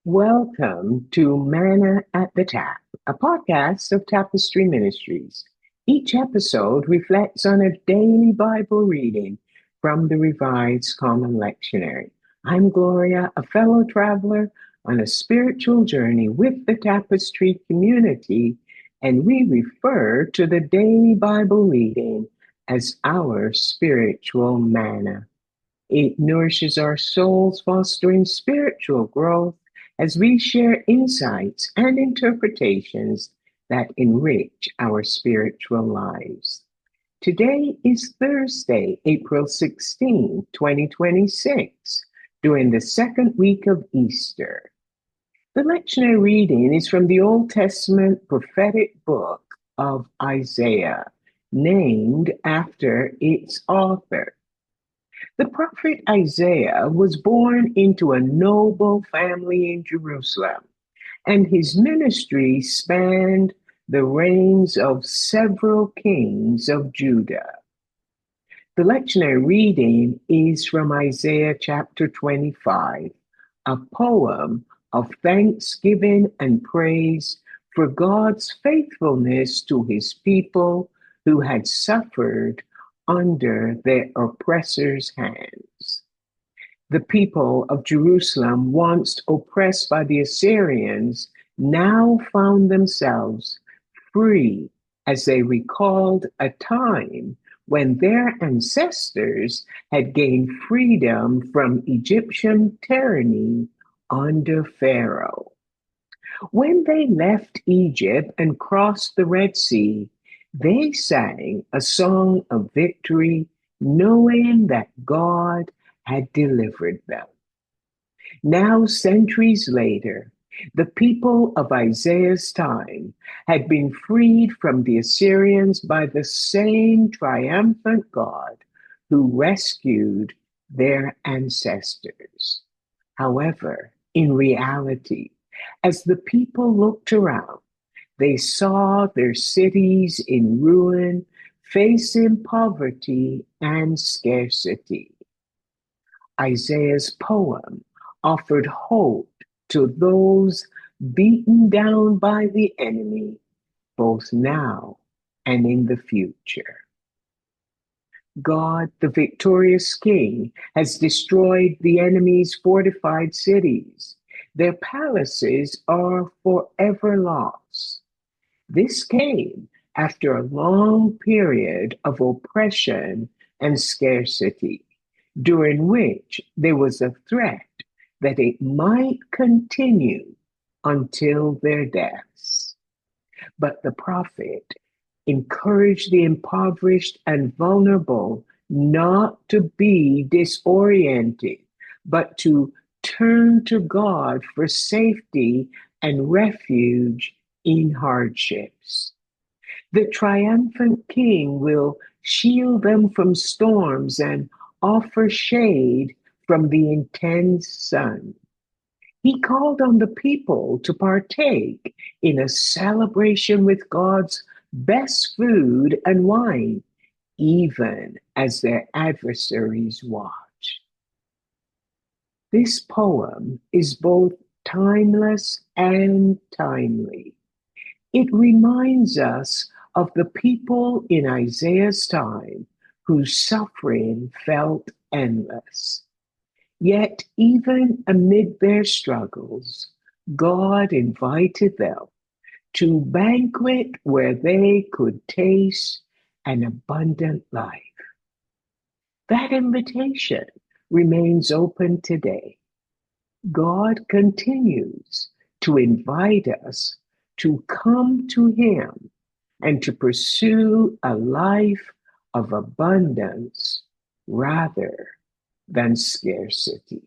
Welcome to Manna at the Tap, a podcast of Tapestry Ministries. Each episode reflects on a daily Bible reading from the Revised Common Lectionary. I'm Gloria, a fellow traveler on a spiritual journey with the Tapestry community, and we refer to the daily Bible reading as our spiritual manna. It nourishes our souls, fostering spiritual growth as we share insights and interpretations that enrich our spiritual lives. Today is Thursday, April 16, 2026, during the second week of Easter. The lectionary reading is from the Old Testament prophetic book of Isaiah, named after its author. The prophet Isaiah was born into a noble family in Jerusalem, and his ministry spanned the reigns of several kings of Judah. The lectionary reading is from Isaiah chapter 25, a poem of thanksgiving and praise for God's faithfulness to his people who had suffered under their oppressors' hands. The people of Jerusalem, once oppressed by the Assyrians, now found themselves free as they recalled a time when their ancestors had gained freedom from Egyptian tyranny under Pharaoh. When they left Egypt and crossed the Red Sea, they sang a song of victory, knowing that God had delivered them. Now, centuries later, the people of Isaiah's time had been freed from the Assyrians by the same triumphant God who rescued their ancestors. However, in reality, as the people looked around, they saw their cities in ruin, facing poverty and scarcity. Isaiah's poem offered hope to those beaten down by the enemy, both now and in the future. God, the victorious King, has destroyed the enemy's fortified cities. Their palaces are forever lost. This came after a long period of oppression and scarcity, during which there was a threat that it might continue until their deaths. But the prophet encouraged the impoverished and vulnerable not to be disoriented, but to turn to God for safety and refuge in hardships. The triumphant King will shield them from storms and offer shade from the intense sun. He called on the people to partake in a celebration with God's best food and wine, even as their adversaries watch. This poem is both timeless and timely. It reminds us of the people in Isaiah's time whose suffering felt endless. Yet, even amid their struggles, God invited them to banquet where they could taste an abundant life. That invitation remains open today. God continues to invite us to come to him and to pursue a life of abundance rather than scarcity.